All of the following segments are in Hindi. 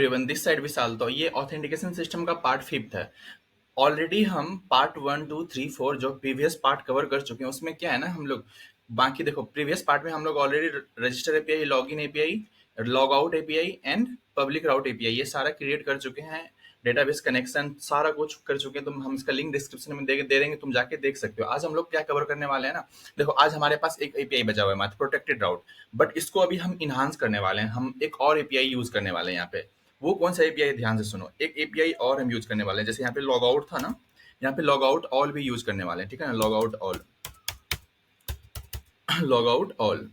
एवरीवन दिस साइड विशाल। तो ये ऑथेंटिकेशन सिस्टम का पार्ट फिफ्थ है। ऑलरेडी हम पार्ट 1 2 3 4 जो प्रीवियस पार्ट कवर कर चुके हैं उसमें क्या है ना, हम लोग बाकी देखो प्रीवियस पार्ट में हम लोग already register API, login API, log out API and public route API ये सारा क्रिएट कर चुके हैं। डेटाबेस कनेक्शन सारा कुछ कर चुके हैं। तुम हम इसका लिंक डिस्क्रिप्शन में दे देंगे, तुम जाके देख सकते हो। आज हम लोग क्या कवर करने वाले हैं ना, देखो आज हमारे पास एक एपीआई बचा हुआ है मात्र प्रोटेक्टेड राउट, बट इसको अभी हम इन्हांस करने वाले हैं। हम एक और एपीआई यूज करने वाले हैं यहाँ पे। वो कौन सा एपीआई, ध्यान से सुनो। एक एपीआई और हम यूज करने वाले हैं, जैसे यहाँ पे लॉग आउट था ना, यहाँ पे लॉग आउट ऑल भी यूज करने वाले हैं, ठीक है ना। Log out all log out all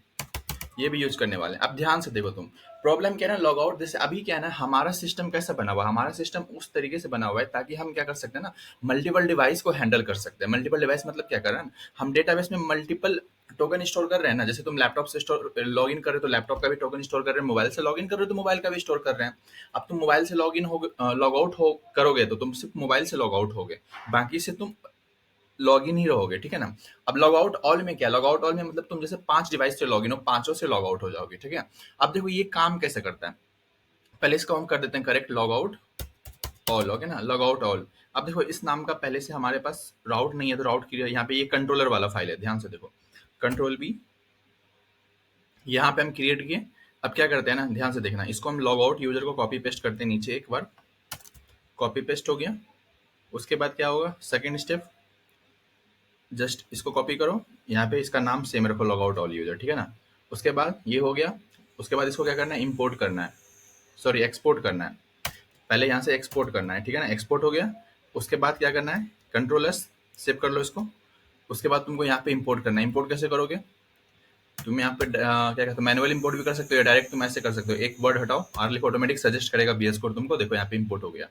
ये भी यूज करने वाले हैं। अब ध्यान से देखो तुम, प्रॉब्लम क्या है ना, लॉग आउट जैसे अभी क्या है ना, हमारा सिस्टम कैसा बना हुआ है, हमारा सिस्टम उस तरीके से बना हुआ है ताकि हम क्या कर सकते हैं ना, मल्टीपल डिवाइस को हैंडल कर सकते हैं। मल्टीपल डिवाइस मतलब क्या कर रहे हैं, हम डेटाबेस में मल्टीपल टोकन स्टोर कर रहे हैं ना। जैसे तुम लैपटॉप से स्टोर लॉग इन कर रहे हो तो लैपटॉप का भी टोकन स्टोर कर रहे हैं, मोबाइल से लॉग इन कर रहे हो तो मोबाइल का भी स्टोर कर रहे हैं। अब तुम मोबाइल से लॉग इन हो लॉग आउट हो करोगे तो तुम सिर्फ मोबाइल से लॉग आउट होगे, बाकी से तुम लॉग इन ही रहोगे, ठीक है ना। अब लॉग आउट ऑल में क्या, लॉग आउट ऑल में मतलब तुम जैसे 5 डिवाइस से लॉग इन हो, पांचों से लॉग आउट हो जाओगे, ठीक है। अब देखो ये काम कैसे करता है, पहले इसको हम कर देते हैं correct, log out all, okay ना, लॉग आउट ऑल। अब देखो इस नाम का पहले से हमारे पास राउट नहीं है तो राउट की यहाँ पे ये कंट्रोलर वाला फाइल है, ध्यान से देखो, कंट्रोल बी यहाँ पे हम क्रिएट किए। अब क्या करते हैं ना, ध्यान से देखना, इसको हम लॉग आउट यूजर को कॉपी पेस्ट करते हैं नीचे, एक बार कॉपी पेस्ट हो गया। उसके बाद क्या होगा, सेकेंड स्टेप, जस्ट इसको कॉपी करो, यहाँ पे इसका नाम सेम रखो, लॉग आउट ऑल यूजर, ठीक है ना। उसके बाद ये हो गया। उसके बाद इसको क्या करना है, इंपोर्ट करना है, सॉरी एक्सपोर्ट करना है। पहले यहाँ से एक्सपोर्ट करना है, ठीक है ना, एक्सपोर्ट हो गया। उसके बाद क्या करना है, कंट्रोल एस सेव कर लो इसको। उसके बाद तुमको यहाँ पे इंपोर्ट करना है। इंपोर्ट कैसे करोगे, तुम यहाँ पे क्या कहते हो, मैनुअल इंपोर्ट भी कर सकते हो या डायरेक्ट तुम ऐसे कर सकते हो। एक वर्ड हटाओ, आर लिखो, ऑटोमेटिक सजेस्ट करेगा बीएस कोड तुमको। देखो यहाँ पे इंपोर्ट हो गया,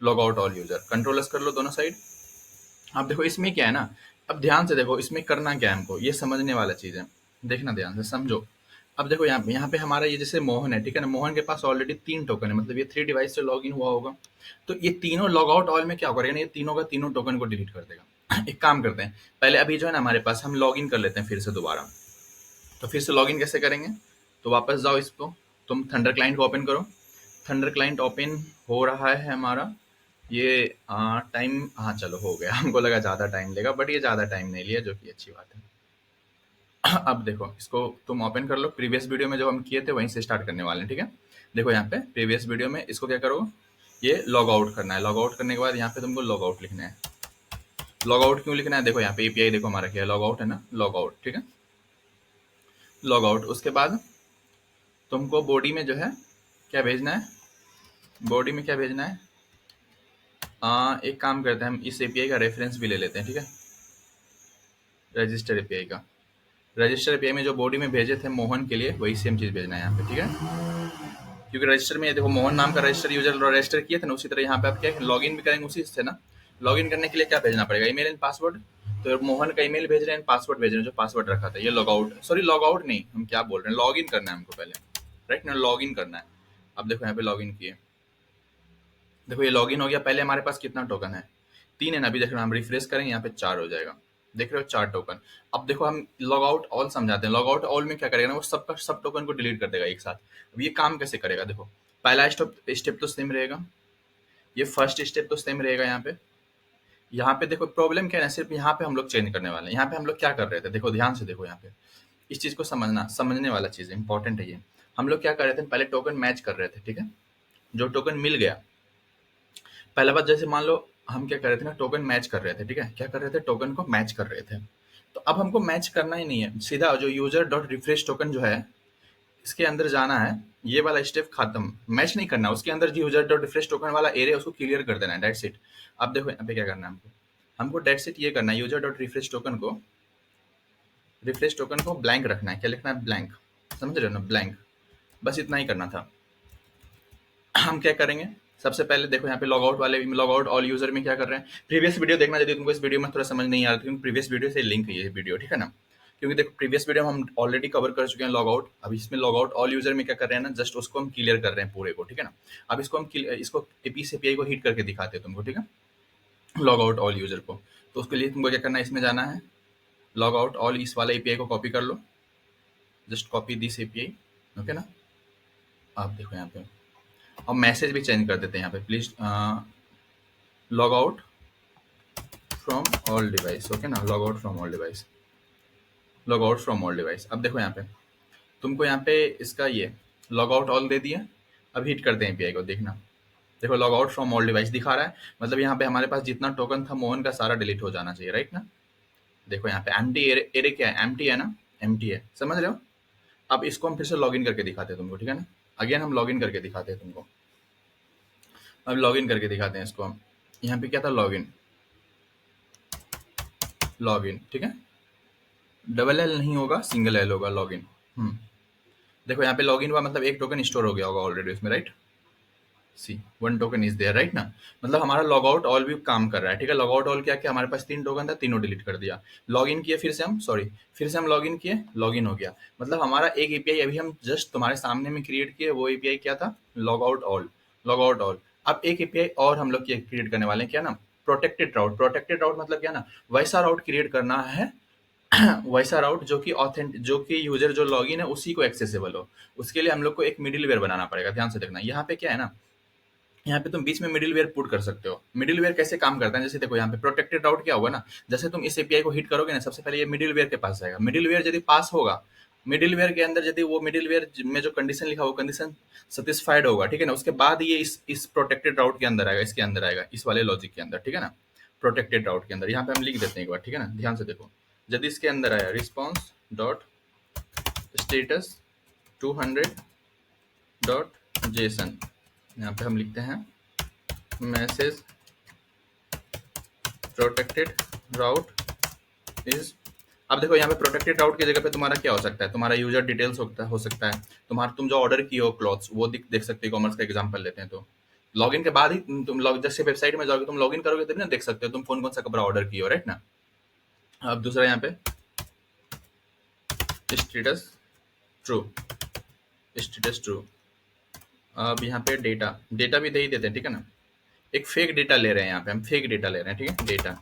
log out all user. Control S कर लो दोनों साइड। अब देखो इसमें क्या है ना, अब ध्यान से देखो इसमें करना क्या है हमको, ये समझने वाला चीज है, देखना ध्यान से समझो। अब देखो यहाँ पे हमारा ये जैसे मोहन है, ठीक है ना, मोहन के पास ऑलरेडी 3 टोकन है, मतलब ये 3 डिवाइस से लॉग इन हुआ होगा। तो ये तीनों लॉग आउट ऑल में क्या करेगा ना, ये तीनों का तीनों टोकन को डिलीट कर देगा। एक काम करते हैं, पहले अभी जो है ना हमारे पास, हम लॉग इन कर लेते हैं फिर से दोबारा। तो फिर से लॉग इन कैसे करेंगे, तो वापस जाओ इसको, तुम थंडर क्लाइंट को ओपन करो। थंडर क्लाइंट ओपन हो रहा है हमारा, ये टाइम, हाँ चलो हो गया। हमको लगा ज़्यादा टाइम लेगा, बट ये ज़्यादा टाइम नहीं लिया, जो कि अच्छी बात है। अब देखो इसको तुम ओपन कर लो, प्रीवियस वीडियो में जो हम किए थे वहीं से स्टार्ट करने वाले हैं, ठीक है। देखो यहाँ पे प्रीवियस वीडियो में इसको क्या करो, ये लॉग आउट करना है। लॉग आउट करने के बाद यहाँ पे तुमको लॉग आउट लिखना है। लॉग आउट क्यों लिखना है, देखो यहाँ पे एपीआई देखो हमारा क्या है, लॉग आउट है ना, लॉग आउट, ठीक है, लॉग आउट। उसके बाद तुमको बॉडी में जो है क्या भेजना है, बॉडी में क्या भेजना है, एक काम करते हैं, हम इस एपीआई का रेफरेंस भी ले लेते हैं, ठीक है, रजिस्टर एपीआई का। रजिस्टर एपीआई में जो बॉडी में भेजे थे मोहन के लिए, वही सेम चीज़ भेजना है यहाँ पे, ठीक है। क्योंकि रजिस्टर में देखो मोहन नाम का रजिस्टर यूजर रजिस्टर किए थे ना, उसी तरह यहाँ पे आप क्या लॉगिन भी करेंगे उसी से ना। लॉगिन करने के लिए क्या भेजना पड़ेगा, ईमेल एंड पासवर्ड। तो मोहन का ईमेल भेज रहे हैं, पासवर्ड भेज रहे हैं जो पासवर्ड रखा था। ये log out, sorry log out नहीं, हम क्या बोल रहे हैं, लॉग इन करना है हमको पहले, राइट ना, लॉग इन करना है। अब देखो यहाँ पे लॉग इन किए, देखो ये लॉगिन हो गया। पहले हमारे पास कितना टोकन है, 3 है ना। अभी देख रहे हो, हम रिफ्रेश करेंगे यहाँ पे 4 हो जाएगा, देख रहे हो 4 टोकन। अब देखो हम लॉग आउट ऑल समझाते हैं। लॉग आउट ऑल में क्या करेगा ना, वो सबका सब टोकन को डिलीट कर देगा एक साथ। अब ये काम कैसे करेगा, देखो पहला स्टेप तो सेम रहेगा, ये फर्स्ट स्टेप तो सेम रहेगा। यहाँ पे देखो प्रॉब्लम क्या है ना, सिर्फ यहाँ पे हम लोग चेंज करने वाले हैं। यहाँ पे हम लोग क्या कर रहे थे, देखो ध्यान से देखो, यहाँ पे इस चीज को समझने वाला चीज है, इंपॉर्टेंट है ये। हम लोग क्या कर रहे थे, पहले टोकन मैच कर रहे थे, ठीक है। जो टोकन मिल गया, पहला बात जैसे मान लो हम क्या कर रहे थे ना, टोकन मैच कर रहे थे, ठीक है, क्या कर रहे थे, टोकन को मैच कर रहे थे। तो अब हमको मैच करना ही नहीं है, सीधा जो यूजर डॉट रिफ्रेश टोकन जो है, इसके अंदर जाना है। ये वाला स्टेप खत्म, मैच नहीं करना, उसके अंदर जो यूजर डॉट रिफ्रेश टोकन वाला एरिया उसको क्लियर कर देना है, डेट्स इट। अब देखो यहाँ पे क्या करना है हमको, डेट्स इट ये करना है, यूजर डॉट रिफ्रेश टोकन को ब्लैंक रखना है। क्या लिखना है, ब्लैंक, समझ रहे हो ना, ब्लैंक, बस इतना ही करना था। हम क्या करेंगे, सबसे पहले देखो यहाँ पे लॉग आउट वाले, लॉग आउट ऑल यूजर में क्या कर रहे हैं, प्रीवियस वीडियो देखना यदि तुमको इस वीडियो में थोड़ा समझ नहीं आ रहा, क्योंकि प्रीवियस वीडियो से लिंक है ये वीडियो, ठीक है ना। क्योंकि देखो प्रीवियस वीडियो में हम ऑलरेडी कवर कर चुके हैं लॉग आउट। अब इसमें लॉग आउट ऑल यूजर में क्या कर रहे हैं ना, जस्ट उसको हम क्लियर कर रहे हैं पूरे को, ठीक है ना। अब इसको एपी से एपीआई को हिट करके दिखाते हैं तुमको, ठीक है, लॉग आउट ऑल यूजर को। तो उसके लिए तुमको क्या करना है, इसमें जाना है, लॉग आउट ऑल इस वाला एपीआई को कॉपी कर लो, just copy this API, okay ना। आप देखो यहाँ पे और मैसेज भी चेंज कर देते हैं यहाँ पे, please log out from all device, okay ना, log out from all device, log out from all device. अब देखो यहाँ पे तुमको यहाँ पे इसका ये लॉग आउट ऑल दे दिया। अब हिट करते हैं एपीआई को, देखना, देखो log out from all device दिखा रहा है, मतलब यहाँ पे हमारे पास जितना टोकन था मोहन का सारा डिलीट हो जाना चाहिए, राइट ना। देखो यहाँ पे एम्प्टी एरे क्या है, एम्प्टी है ना, एम्प्टी है, समझ रहे हो। अब इसको हम फिर से लॉगिन करके दिखाते हैं तुमको, ठीक है ना। अगेन हम लॉगिन करके दिखाते हैं तुमको। अब लॉगिन करके दिखाते हैं इसको हम। यहाँ पे क्या था, लॉगिन, लॉगिन, ठीक है, डबल एल नहीं होगा, सिंगल एल होगा, लॉगिन। देखो यहाँ पे लॉगिन हुआ, मतलब एक टोकन स्टोर हो गया होगा ऑलरेडी उसमें, right. C one token is there, right ना। मतलब हमारा लॉग आउट ऑल भी काम कर रहा है, ठीक है। लॉग आउट ऑल क्या, हमारे पास 3 टोकन था, तीनों डिलीट कर दिया। लॉग इन किए फिर से हम, सॉरी, फिर से हम लॉग इन किए, लॉग इन हो गया। मतलब हमारा एक एपीआई अभी हम जस्ट तुम्हारे सामने में क्रिएट किए, वो एपीआई क्या था, log out all, log out all. अब एक एपीआई और हम लोग क्रिएट करने वाले हैं, क्या ना, प्रोटेक्टेड राउट। प्रोटेक्टेड राउट मतलब क्या ना, वैसा राउट क्रिएट करना है वैसा राउट जो कि जो कि यूजर जो लॉगिन है उसी को एक्सेसिबल हो। उसके लिए हम लोग को एक मिडिलवेयर बनाना पड़ेगा। ध्यान से देखना, यहाँ पे क्या है ना, यहाँ पे तुम बीच में मिडिलवेयर पुट कर सकते हो। मिडिलवेयर कैसे काम करता है, जैसे देखो यहाँ पे प्रोटेक्टेड राउट क्या होगा ना, जैसे तुम इस एपीआई को हिट करोगे ना, सबसे पहले ये मिडिलवेयर के पास जाएगा। मिडिलवेयर यदि पास होगा, मिडिलवेयर के अंदर यदि वो मिडिलवेयर में जो कंडीशन लिखा, वो कंडीशन सेटिस्फाइड होगा, ठीक है ना, उसके बाद ये इस प्रोटेक्टेड राउट के अंदर आएगा, इसके अंदर आएगा, इस वाले लॉजिक के अंदर, ठीक है ना। प्रोटेक्टेड राउट के अंदर यहाँ पे हम लिख देते हैं एक बार, ठीक है ना, ध्यान से देखो। यदि इसके अंदर आया response dot status 200 dot JSON, यहाँ पे हम लिखते हैं मैसेज प्रोटेक्टेड राउट इज। अब देखो यहाँ पे प्रोटेक्टेड राउट की जगह पे तुम्हारा क्या हो सकता है, तुम्हारा यूजर डिटेल्स हो सकता है, तुम्हारा तुम जो ऑर्डर किए हो क्लॉथ्स, वो देख सकते हो। कॉमर्स का एग्जांपल लेते हैं तो लॉगिन के बाद ही तुम लॉग जैसे वेबसाइट में जाओगे, तुम लॉगिन करोगे तभी ना देख सकते हो तुम कौन कौन सा कपड़ा ऑर्डर किए हो, राइट ना। अब दूसरा यहाँ पे स्टेटस ट्रू, स्टेटस ट्रू। अब यहाँ पे डेटा, डेटा भी दे ही देते हैं, ठीक है ना। एक फेक डेटा ले रहे हैं यहाँ पे हम, फेक डेटा ले रहे हैं, ठीक है। डेटा,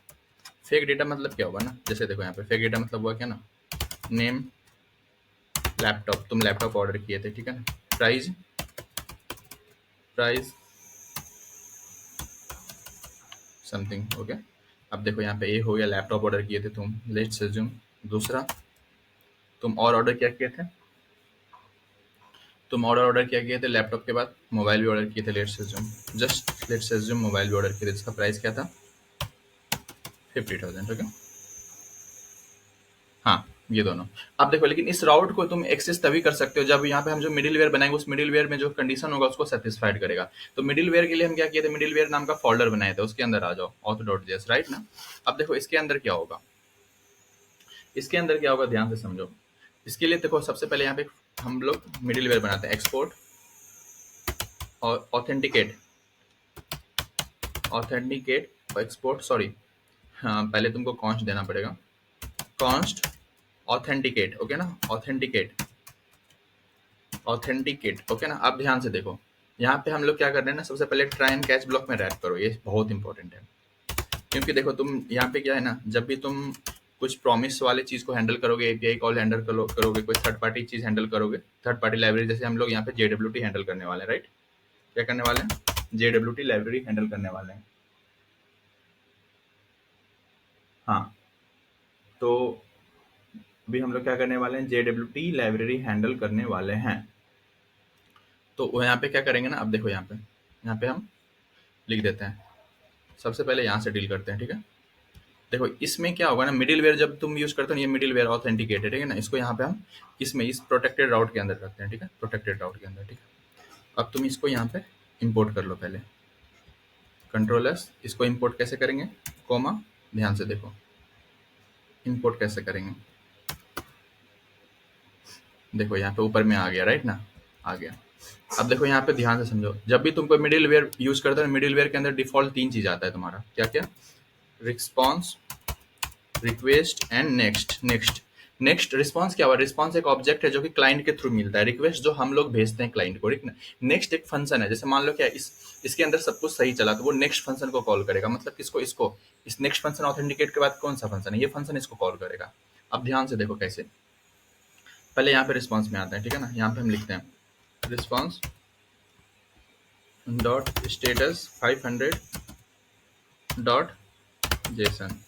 फेक डेटा मतलब क्या होगा ना, जैसे देखो यहाँ पे फेक डेटा मतलब हुआ क्या ना, नेम लैपटॉप, तुम लैपटॉप ऑर्डर किए थे, ठीक है ना। Price, price something, okay. अब देखो यहाँ पे ये हो गया, लैपटॉप ऑर्डर किए थे तुम, लेट्स अज्यूम। दूसरा, तुम और ऑर्डर क्या किए थे, तुम ऑर्डर क्या किए थे लैपटॉप के बाद, मोबाइल भी ऑर्डर किए थे, let's assume, just let's assume mobile भी ऑर्डर किए थे, जिसका प्राइस क्या था 50,000, ओके। हाँ, ये दोनों। अब देखो, लेकिन इस राउट को तुम एक्सेस तभी कर सकते हो जब यहाँ पे हम जो मिडिलवेयर बनाएंगे, उस मिडिलवेयर में जो कंडीशन होगा उसको सेटिस्फाइड करेगा। तो मिडिलवेयर के लिए हम क्या किए थे, मिडिलवेयर नाम का फोल्डर बनाए थे, उसके अंदर आ जाओ, auth.js, राइट ना। अब देखो इसके अंदर क्या होगा, इसके अंदर क्या होगा, ध्यान से समझो। इसके लिए देखो सबसे पहले यहाँ पे हम लोग मिडिलवेयर बनाते हैं, एक्सपोर्ट और ऑथेंटिकेट, ऑथेंटिकेट एक्सपोर्ट, सॉरी, हाँ पहले तुमको कॉन्स्ट देना पड़ेगा, कॉन्स्ट ऑथेंटिकेट, ओके ना, ऑथेंटिकेट, ऑथेंटिकेट, ओके ना। अब ध्यान से देखो, यहाँ पे हम लोग क्या कर रहे हैं ना, सबसे पहले ट्राई एंड कैच ब्लॉक में रैप करो, ये बहुत इंपॉर्टेंट है। क्योंकि देखो तुम यहाँ पे क्या है ना, जब भी तुम कुछ प्रॉमिस वाले चीज को हैंडल करोगे, एपीआई कॉल हैंडल करोगे, कोई थर्ड पार्टी चीज हैंडल करोगे, थर्ड पार्टी लाइब्रेरी, जैसे हम लोग यहाँ पे जेडब्ल्यूटी हैंडल करने वाले हैं, राइट। क्या करने वाले हैं, जेडब्ल्यूटी लाइब्रेरी हैंडल करने वाले हैं। हाँ, तो अभी हम लोग क्या करने वाले हैं, जेडब्ल्यूटी लाइब्रेरी हैंडल करने वाले हैं। तो वो यहाँ पे क्या करेंगे ना, अब देखो यहाँ पे हम लिख देते हैं, सबसे पहले यहाँ से डील करते हैं, ठीक है। देखो इसमें क्या होगा ना, मिडिलवेयर जब तुम यूज करते हो, ये मिडिलवेयर ऑथेंटिकेटेड, ठीक है ना, इसको यहाँ पे हम इसमें इस प्रोटेक्टेड राउट के अंदर रखते हैं, ठीक है, प्रोटेक्टेड राउट के अंदर, ठीक है। अब तुम इसको यहाँ पे इंपोर्ट कर लो, पहले कंट्रोल एस, इसको इंपोर्ट कैसे करेंगे, कोमा, ध्यान से देखो इंपोर्ट कैसे करेंगे। देखो यहाँ पे ऊपर में आ गया, राइट ना, आ गया। अब देखो यहाँ पे ध्यान से समझो, जब भी तुम कोई मिडिलवेयर यूज करते हो, मिडिलवेयर के अंदर डिफॉल्ट 3 चीज आता है तुम्हारा, क्या क्या, response, request and next. Next response क्या हुआ, रिस्पॉन्स एक ऑब्जेक्ट है जो कि क्लाइंट के थ्रू मिलता है, रिक्वेस्ट जो हम लोग भेजते हैं क्लाइंट को, ठीक ना। नेक्स्ट एक फंक्शन है, जैसे मान लो क्या इसके अंदर सब कुछ सही चला तो वो नेक्स्ट फंक्शन को कॉल करेगा, मतलब किसको, इसको, इस नेक्स्ट फंक्शन ऑथेंटिकेट के बाद कौन सा फंक्शन है, ये फंक्शन इसको कॉल करेगा। अब ध्यान से देखो कैसे, पहले यहाँ पे रिस्पॉन्स में आते हैं, ठीक है ना, यहाँ पे हम लिखते हैं response dot status 500 dot JSON.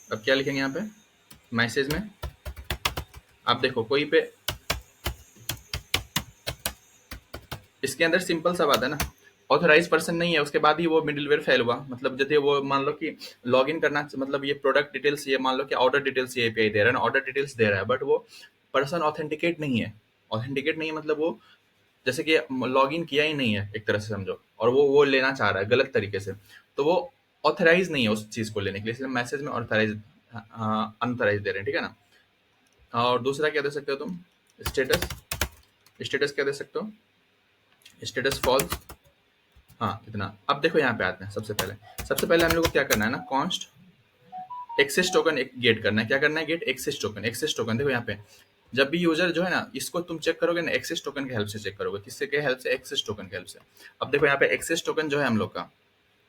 अब क्या लिखेंगे यहाँ पे मैसेज में? आप देखो कोई पे इसके अंदर सिंपल सा बात है ना, ऑथराइज पर्सन नहीं है, उसके बाद ही वो मिडिलवेयर फेल हुआ। मतलब जैसे वो मान लो कि लॉग इन करना, मतलब ये प्रोडक्ट डिटेल्स, ये मान लो कि ऑर्डर डिटेल्स ये एपीआई दे रहा है ना, ऑर्डर डिटेल्स दे रहा है, बट वो पर्सन ऑथेंटिकेट नहीं है। ऑथेंटिकेट नहीं है मतलब वो जैसे कि लॉग इन किया ही नहीं है एक तरह से समझो, और वो लेना चाह रहा है गलत तरीके से, तो वो ऑथराइज नहीं है उस चीज को लेने के लिए, इसलिए मैसेज में ऑथराइज अनऑथराइज दे रहे हैं, ठीक है ना। और दूसरा क्या दे सकते हो तुम? स्टेटस। स्टेटस क्या दे सकते हो? Status false. हाँ इतना। अब देखो यहाँ पे आते हैं। सबसे पहले हम लोग को क्या करना है ना, कॉन्स्ट एक्सेस टोकन एक गेट करना है। क्या करना है? Get access token. Access token देखो यहाँ पे, जब भी यूजर जो है ना, इसको तुम चेक करोगे ना, एक्सेस टोकन की हेल्प से चेक करोगे। किससे के हेल्प से? एक्सेस टोकन की हेल्प से। अब देखो यहाँ पे एक्सेस टोकन जो है हम लोग का,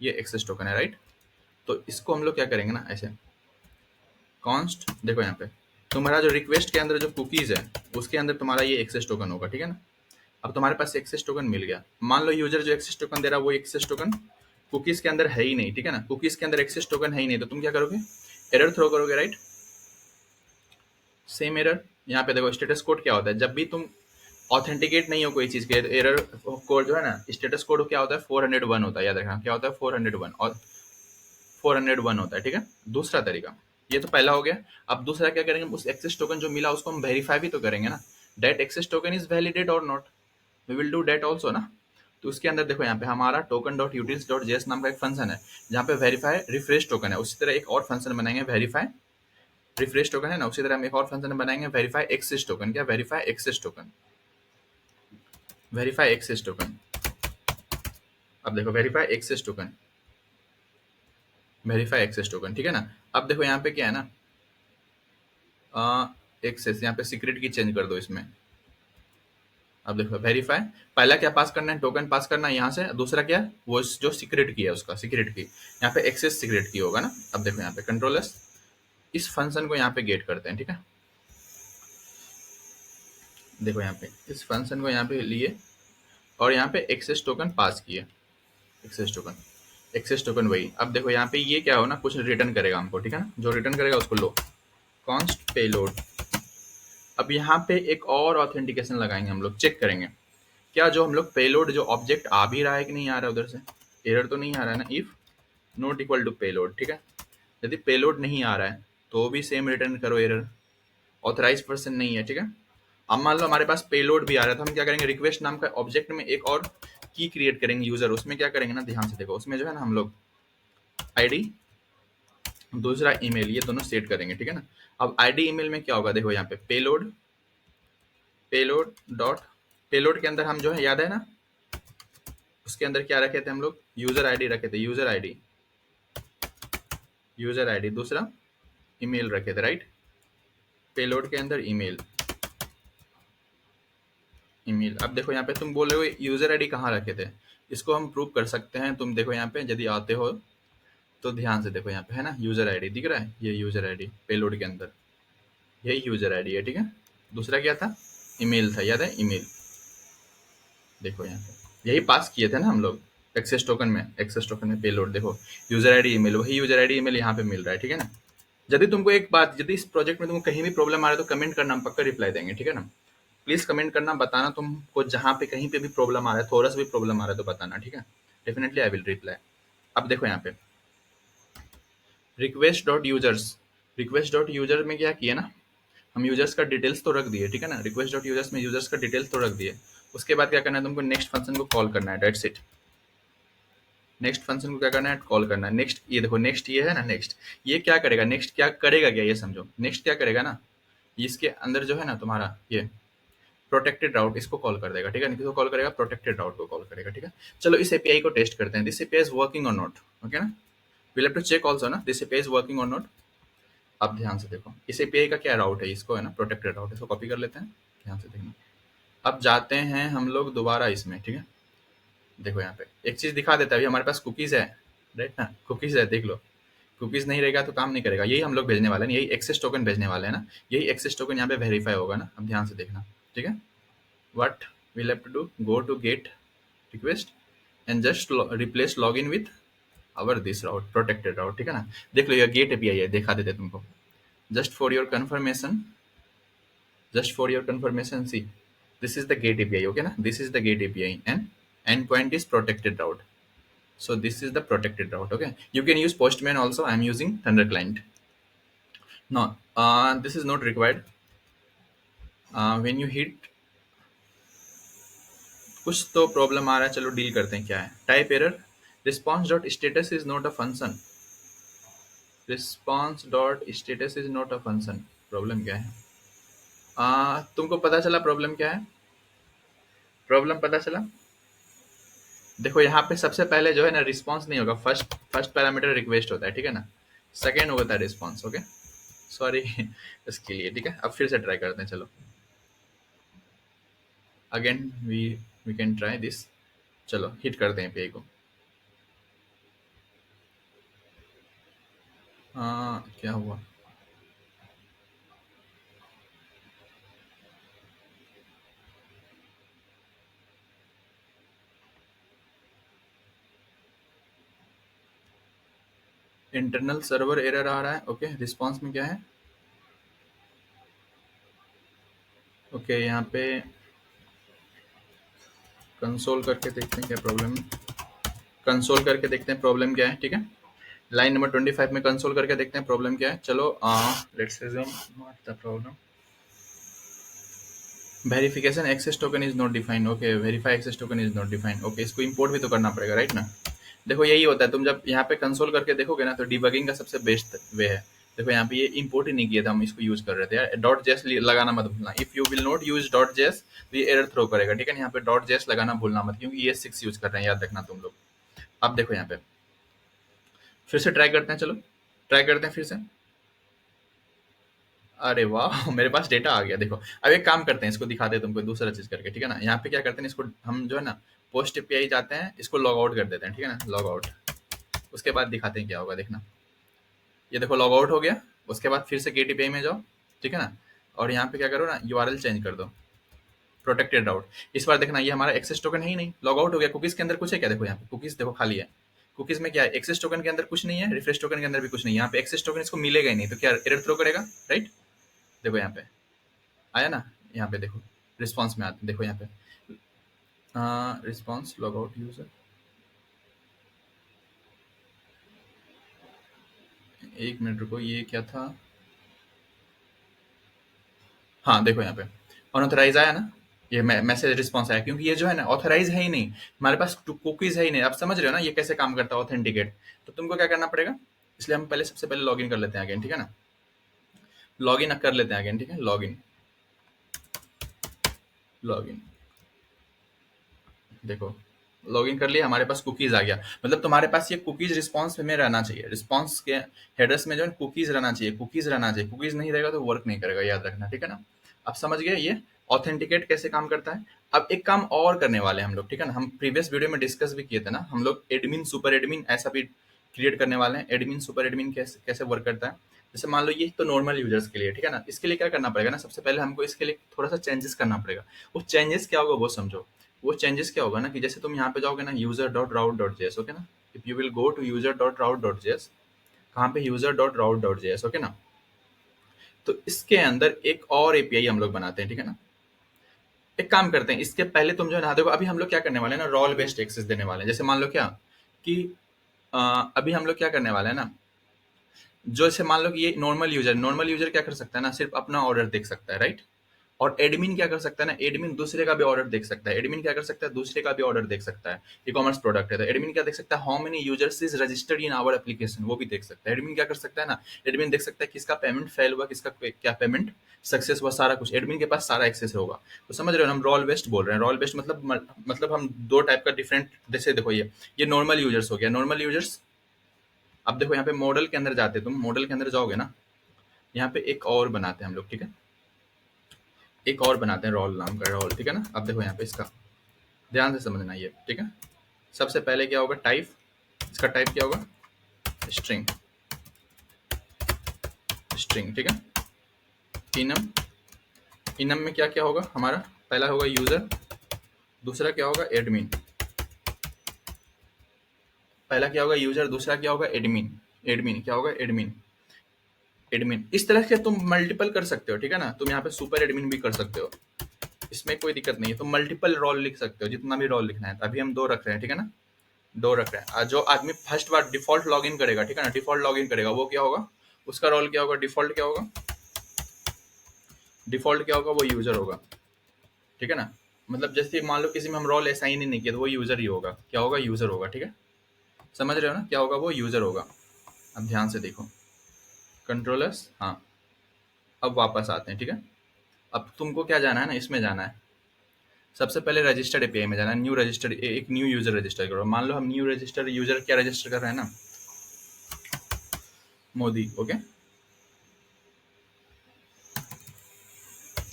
ये एक्सेस टोकन है राइट। तो इसको हम लोग क्या करेंगे ना, ऐसे कॉन्स्ट, देखो यहाँ पे तुम्हारा जो रिक्वेस्ट के अंदर जो कुकीज है उसके अंदर तुम्हारा ये एक्सेस टोकन होगा, ठीक है ना। अब तुम्हारे पास एक्सेस टोकन मिल गया। मान लो यूजर जो एक्सेस टोकन दे रहा है वो एक्सेस टोकन कुकीज के अंदर है ही नहीं, ठीक है ना। कुकीज के अंदर एक्सेस टोकन है ही नहीं, तो तुम क्या करोगे? एरर थ्रो करोगे राइट। सेम एरर यहाँ पे देखो। स्टेटस कोड क्या होता है? जब भी तुम ऑथेंटिकेट नहीं हो कोई चीज के, एरर कोड जो है ना, स्टेटस कोड क्या होता है? 401 होता है, याद रखना क्या होता है? 401 और 401 होता है, ठीक है। दूसरा तरीका, ये तो पहला हो गया। अब दूसरा क्या करेंगे? उस एक्सेस टोकन जो मिला उसको हम वेरीफाई भी तो करेंगे ना, that access token is validate और not. We will do that also ना। तो उसके अंदर देखो यहाँ पे हमारा token dot utils dot JS नाम का एक फंक्शन है जहाँ पे वेरीफाई रिफ्रेश टोकन है। उसी तरह एक और फंक्शन बनाएंगे वेरीफाई रिफ्रेश टोकन है ना, उसी तरह हम एक और फंक्शन बनाएंगे वेरीफाई एक्सेस टोकन। क्या? Verify access token. Verify access token. अब देखो verify access token, verify access token, ठीक है ना। अब देखो यहाँ पे क्या है ना, एक्सेस, यहाँ पे सीक्रेट की चेंज कर दो इसमें। अब देखो वेरीफाई, पहला क्या पास करना है? टोकन पास करना है यहाँ से। दूसरा क्या है? वो जो सीक्रेट की है उसका सीक्रेट की, यहाँ पे एक्सेस सीक्रेट की होगा ना। अब देखो यहाँ पे कंट्रोल एस, इस फंक्शन को यहाँ पे गेट करते हैं, ठीक है। देखो यहाँ पे इस फंक्शन को यहाँ पे लिए और यहाँ पे एक्सेस टोकन पास किए। एक्सेस टोकन, एक्सेस टोकन वही। अब देखो यहाँ पे ये क्या हो ना, कुछ रिटर्न करेगा हमको, ठीक है ना। जो रिटर्न करेगा उसको लो, कॉन्स्ट पेलोड। अब यहाँ पे एक और ऑथेंटिकेशन लगाएंगे हम लोग, चेक करेंगे क्या जो हम लोग पेलोड जो ऑब्जेक्ट आ भी रहा है कि नहीं आ रहा है उधर से। एरर तो नहीं आ रहा है ना। If not equal to payload, ठीक है। यदि पेलोड नहीं आ रहा है तो भी सेम रिटर्न करो एरर, ऑथराइज पर्सन नहीं है, ठीक है। अब मान लो हमारे पास पेलोड भी आ रहा है तो हम क्या करेंगे? रिक्वेस्ट नाम का ऑब्जेक्ट में एक और की क्रिएट करेंगे यूजर। उसमें क्या करेंगे ना, ध्यान से देखो, उसमें जो है ना हम लोग आईडी, दूसरा ईमेल, ये दोनों सेट करेंगे, ठीक है ना। अब आईडी ईमेल में क्या होगा? देखो यहाँ पे पेलोड, पेलोड डॉट, पेलोड के अंदर हम जो है याद है ना, उसके अंदर क्या रखे थे हम लोग? यूजर आईडी रखे थे, यूजर आईडी, यूजर आईडी। दूसरा ईमेल रखे थे राइट। पेलोड के अंदर ईमेल, ईमेल। अब देखो यहाँ पे तुम बोल रहे हो यूजर आईडी कहाँ रखे थे, इसको हम प्रूव कर सकते हैं। तुम देखो यहाँ पे यदि आते हो तो ध्यान से देखो, यहाँ पे है ना यूजर आईडी दिख रहा है, ये यूजर आईडी पेलोड के अंदर, यही यूजर आईडी है, ठीक है। दूसरा क्या था? ईमेल था, याद है ईमेल। देखो यहाँ पे यही पास किए थे ना हम लोग एक्सेस टोकन में। एक्सेस टोकन में पेलोड देखो, यूजर आईडी ईमेल, वही यूजर आईडी ईमेल यहाँ पे मिल रहा है, ठीक है ना। यदि तुमको एक बात, यदि इस प्रोजेक्ट में तुमको कहीं भी प्रॉब्लम आ रहा है तो कमेंट करना, हम पक्का रिप्लाई देंगे, ठीक है ना। प्लीज कमेंट करना, बताना तुमको जहाँ पे कहीं पे भी प्रॉब्लम आ रहा है, थोड़ा सा भी प्रॉब्लम आ रहा है तो बताना, ठीक है। Definitely I will reply. अब देखो यहाँ पे request dot users, request dot user में क्या किया ना, हम यूजर्स का डिटेल्स तो रख दिए, ठीक है ना। रिक्वेस्ट डॉट यूजर्स में यूजर्स का डिटेल्स तो रख दिए। उसके बाद क्या करना है तुमको? नेक्स्ट फंक्शन को कॉल करना है, डेट्स इट। नेक्स्ट फंक्शन को क्या करना है? कॉल करना है। नेक्स्ट, ये देखो नेक्स्ट ये है ना, नेक्स्ट ये क्या करेगा? नेक्स्ट क्या करेगा? क्या ये समझो, नेक्स्ट क्या करेगा ना, इसके अंदर जो है ना तुम्हारा ये प्रोटेक्टेड राउट, इसको कॉल कर देगा, ठीक है। किसको कॉल करेगा? प्रोटेक्टेड राउट को कॉल करेगा, ठीक है। चलो इस एपीआई को टेस्ट करते हैं, this API is working or not, okay ना। We have to check also ना this API is working or not. अब ध्यान से देखो इस एपीआई का क्या राउट है, इसको है ना प्रोटेक्टेड राउट, इसको कॉपी कर लेते हैं, ध्यान से देखना। अब जाते हैं हम लोग दोबारा इसमें, ठीक है। देखो यहाँ पे एक चीज दिखा देता है, अभी हमारे पास कुकीज है राइट ना, कुकीज है, देख लो। कुकीज नहीं रहेगा तो काम नहीं करेगा। यही हम लोग भेजने वाले हैं, यही एक्सेस टोकन भेजने वाले हैं ना, यही एक्सेस टोकन यहाँ पे वेरीफाई होगा ना। अब ध्यान से देखना, ठीक है। What will have to do, go to get request, and just replace log in with our this route, protected route, ठीक है ना। देख लो ये गेट एपीआई है, दिखा देते तुमको। Just for your confirmation, just for your confirmation, see, this is the gate API, okay na, this is the gate API and endpoint is protected route. So this is the protected route, okay. You can use Postman also, I'm using Thunder client. No, this is not required. When you hit, कुछ तो प्रॉब्लम आ रहा है, चलो डील करते हैं क्या है। Type error, response dot status is not a function, response dot status is not a function. Problem क्या है? तुमको पता चला प्रॉब्लम क्या है? प्रॉब्लम पता चला? देखो यहाँ पे सबसे पहले जो है ना रिस्पांस नहीं होगा, फर्स्ट फर्स्ट पैरामीटर रिक्वेस्ट होता है, ठीक है ना। सेकेंड होता है रिस्पांस, ओके। सॉरी इसके लिए, ठीक है। अब फिर से ट्राई करते हैं, चलो again we can try this. चलो हिट करते हैं पे को। क्या हुआ? इंटरनल सर्वर एरर आ रहा है, ओके। रिस्पांस में क्या है? ओके यहाँ पे कंसोल करके देखते हैं क्या प्रॉब्लम है। कंसोल करके देखते हैं प्रॉब्लम क्या है, ठीक है। लाइन नंबर 25 में कंसोल करके देखते हैं प्रॉब्लम क्या है। चलो let's resume what the problem. Verification access token is not defined, okay. Verify access token is not defined, okay. इसको इंपोर्ट भी तो करना पड़ेगा, राइट ना। देखो यही होता है, तुम जब यहाँ पे कंसोल करके देखोगे ना तो डिबगिंग का सबसे बेस्ट वे है। देखो यहाँ पे ये इंपोर्ट ही नहीं किया था, हम इसको यूज कर रहे थे यार। डॉट जेएस लगाना मत भूलना, if you will not use dot JS तो ये एरर थ्रो करेगा, ठीक है। यहाँ पे डॉट जेएस लगाना भूलना मत, क्योंकि ये 6 यूज कर रहे हैं, याद रखना तुम लोग। अब देखो यहाँ पे फिर से ट्राई करते हैं, चलो ट्राई करते हैं फिर से। अरे वाह मेरे पास डेटा आ गया। देखो अब एक काम करते हैं, इसको दिखाते हैं तुमको दूसरा चीज करके, ठीक है ना। यहाँ पे क्या करते हैं, इसको हम जो है ना पोस्ट एपीआई जाते हैं, इसको लॉग आउट कर देते हैं, ठीक है ना। लॉग आउट, उसके बाद दिखाते हैं क्या होगा, देखना। ये देखो लॉग आउट हो गया। उसके बाद फिर से गेट एपीआई में जाओ, ठीक है ना। और यहाँ पे क्या करो ना, यूआरएल चेंज कर दो, प्रोटेक्टेड राउट। इस बार देखना ये हमारा एक्सेस टोकन है ही नहीं, लॉग आउट हो गया। कुकीज के अंदर कुछ है क्या? देखो यहाँ पे कुकीज देखो खाली है। कुकीज में क्या है? एक्सेस टोकन के अंदर कुछ नहीं है, रिफ्रेश टोकन के अंदर भी कुछ नहीं है। यहाँ पे एक्सेस टोकन इसको मिलेगा ही नहीं, तो क्या एरर थ्रो करेगा, राइट। देखो यहाँ पे आया ना, यहाँ पे देखो रिस्पॉन्स में आते, देखो यहाँ पे रिस्पॉन्स लॉग आउट यूजर। एक मिनट रुको, ये क्या था? हाँ देखो यहाँ पे अनऑथराइज आया ना, ये मैसेज रिस्पॉन्स आया, क्योंकि ये जो है ना ऑथराइज है ही नहीं, हमारे पास कुकीज है ही नहीं। आप समझ रहे हो ना ये कैसे काम करता है ऑथेंटिकेट। तो तुमको क्या करना पड़ेगा, इसलिए हम पहले सबसे पहले लॉगिन कर लेते हैं अगेन, ठीक है ना। लॉगिन कर लेते हैं अगेन, ठीक है। लॉगिन, लॉगिन, देखो लॉगिन कर लिया, हमारे पास कुकीज आ गया। मतलब तुम्हारे पास ये कुकीज रिस्पॉन्स में रहना चाहिए, रिस्पॉन्स के हेडर्स में जो है कुकीज रहना चाहिए, कुकीज रहना चाहिए। कुकीज नहीं रहेगा तो वर्क नहीं करेगा, याद रखना, ठीक है ना। आप समझ गए ये ऑथेंटिकेट कैसे काम करता है। अब एक काम और करने वाले हैं हम लोग, ठीक है ना। हम प्रीवियस वीडियो में डिस्कस भी किए थे ना, हम लोग एडमिन सुपर एडमिन ऐसा भी क्रिएट करने वाले हैं। एडमिन सुपर एडमिन कैसे कैसे वर्क करता है, जैसे मान लो ये तो नॉर्मल यूजर्स के लिए, ठीक है ना। इसके लिए क्या करना पड़ेगा ना, सबसे पहले हमको इसके लिए थोड़ा सा चेंजेस करना पड़ेगा। वो चेंजेस क्या होगा वो समझो। वो चेंजेस क्या होगा ना, कि जैसे तुम यहाँ पे जाओगे ना user dot route dot JS, okay ना। If you will go to user dot route dot JS, कहाँ पे user dot route dot JS, okay ना। तो इसके अंदर एक और एपीआई हम लोग बनाते हैं, ठीक है ना। एक काम करते हैं, इसके पहले तुम जो है ना देखो, अभी हम लोग क्या करने वाले हैं ना, रोल बेस्ड एक्सेस देने वाले हैं। जैसे मान लो क्या कि अभी हम लोग क्या करने वाले हैं ना, जो जैसे मान लो कि ये नॉर्मल यूजर क्या कर सकता है ना, सिर्फ अपना ऑर्डर देख सकता है, राइट। और एडमिन क्या कर सकता है ना, एडमिन दूसरे का भी ऑर्डर देख सकता है। एडमिन क्या कर सकता है, दूसरे का भी ऑर्डर देख सकता है। ई कॉमर्स प्रोडक्ट है तो एडमिन क्या देख सकता है, how many users is registered in our application, वो भी देख सकता है। एडमिन क्या कर सकता है ना, एडमिन देख सकता है किसका पेमेंट फेल हुआ, किसका क्या पेमेंट सक्सेस हुआ, सारा कुछ एडमिन के पास सारा एक्सेस होगा। तो समझ रहे हो हम रोल बेस्ड बोल रहे हैं। रोल बेस्ड मतलब हम दो टाइप का डिफरेंट, जैसे देखो ये नॉर्मल यूजर्स हो गया, नॉर्मल यूजर्स। अब देखो यहाँ पे मॉडल के अंदर जाते, तुम मॉडल के अंदर जाओगे ना, यहाँ पे एक और बनाते हैं हम लोग, ठीक है। एक और बनाते हैं रोल नाम का रोल, ठीक है ना। अब देखो यहाँ पे इसका ध्यान से समझना ये, ठीक है। सबसे पहले क्या होगा, टाइप, इसका टाइप क्या होगा, स्ट्रिंग, स्ट्रिंग, ठीक है। इनम, इनम में क्या क्या होगा हमारा, पहला होगा यूजर, दूसरा क्या होगा एडमिन, पहला क्या होगा यूजर, दूसरा क्या होगा एडमिन, एडमिन क्या होगा एडमिन, एडमिन। इस तरह से तुम मल्टीपल कर सकते हो, ठीक है ना। तुम यहाँ पे सुपर एडमिन भी कर सकते हो, इसमें कोई दिक्कत नहीं है। तुम मल्टीपल रोल लिख सकते हो, जितना भी रोल लिखना है। अभी हम 2 रख रहे हैं, ठीक है ना, 2 रख रहे हैं। जो आदमी फर्स्ट बार डिफॉल्ट लॉगिन करेगा, ठीक है ना, डिफॉल्ट लॉगिन करेगा, वो क्या होगा, उसका रोल क्या होगा, डिफॉल्ट क्या होगा, डिफॉल्ट क्या होगा, वो यूजर होगा, ठीक है ना। मतलब जैसे मान लो किसी में हम रोल असाइन ही नहीं किया, तो वो यूजर ही होगा, क्या होगा, यूजर होगा, ठीक है। समझ रहे हो ना, क्या होगा, वो यूजर होगा। अब ध्यान से देखो, कंट्रोलर्स, हाँ। अब वापस आते हैं, ठीक है। अब तुमको क्या जाना है ना, इसमें जाना है। सबसे पहले रजिस्टर्ड एपीआई में जाना है, न्यू रजिस्टर्ड, एक न्यू यूजर रजिस्टर करो। मान लो हम न्यू रजिस्टर यूजर क्या रजिस्टर कर रहे हैं ना, मोदी, ओके,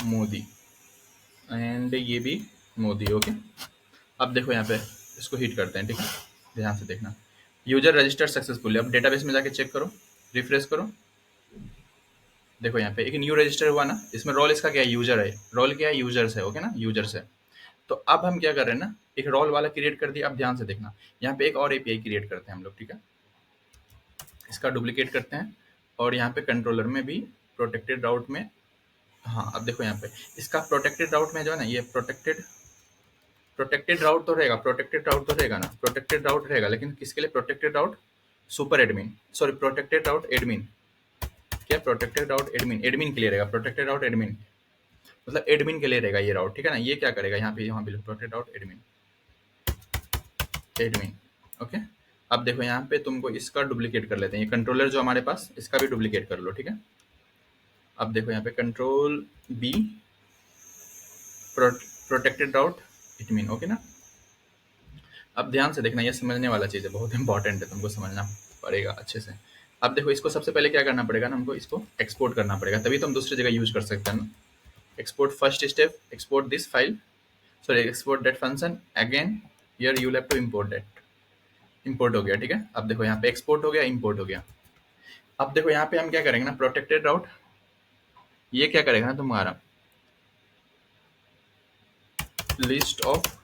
मोदी, एंड ये भी मोदी, ओके। अब देखो यहाँ पे इसको हिट करते हैं, ठीक है, ध्यान से देखना। User registered successfully. अब डेटाबेस में जाके चेक करो, रिफ्रेश करो। देखो यहाँ पे एक न्यू रजिस्टर हुआ ना, इसमें रोल इसका क्या है, यूजर है। रोल क्या है, यूजर्स है, ओके ना, यूजर्स है। तो अब हम क्या कर रहे हैं ना, एक रोल वाला क्रिएट कर दिया। अब ध्यान से देखना, यहाँ पे एक और एपीआई क्रिएट करते हैं हम लोग, ठीक है। इसका डुप्लीकेट करते हैं, और यहाँ पे कंट्रोलर में भी प्रोटेक्टेड राउट में, हाँ। अब देखो यहाँ पे इसका प्रोटेक्टेड राउट में जो है ना, ये प्रोटेक्टेड, प्रोटेक्टेड राउट तो रहेगा, प्रोटेक्टेड राउट तो रहेगा ना, प्रोटेक्टेड राउट रहेगा, लेकिन किसके लिए प्रोटेक्टेड राउट, सुपर एडमिन, सॉरी प्रोटेक्टेड राउट एडमिन, क्या प्रोटेक्टेड राउट एडमिन, एडमिन के लिए रहेगा, प्रोटेक्टेड राउट एडमिन, मतलब एडमिन के लिए रहेगा ये राउट, ठीक है ना। ये क्या करेगा, यहाँ पे प्रोटेक्टेड राउट एडमिन, एडमिन, ओके। अब देखो यहाँ पे तुमको इसका डुप्लीकेट कर लेते हैं, ये कंट्रोलर जो हमारे पास, इसका भी डुप्लीकेट कर लो, ठीक है। अब देखो यहाँ पे कंट्रोल बी, प्रोटेक्टेड राउट एडमिन, ओके ना। अब ध्यान से देखना, ये समझने वाला चीज़ है, बहुत इंपॉर्टेंट है, तुमको समझना पड़ेगा अच्छे से। अब देखो इसको सबसे पहले क्या करना पड़ेगा ना, हमको इसको एक्सपोर्ट करना पड़ेगा, तभी तो हम दूसरी जगह यूज कर सकते हैं ना। Export, first step, export this file, sorry export that function, again here you have to import that. Import हो गया, ठीक है। अब देखो यहाँ पे एक्सपोर्ट हो गया, इंपोर्ट हो गया। अब देखो यहाँ पे हम क्या करेंगे ना, प्रोटेक्टेड राउट, ये क्या करेगा ना तुम्हारा, लिस्ट ऑफ,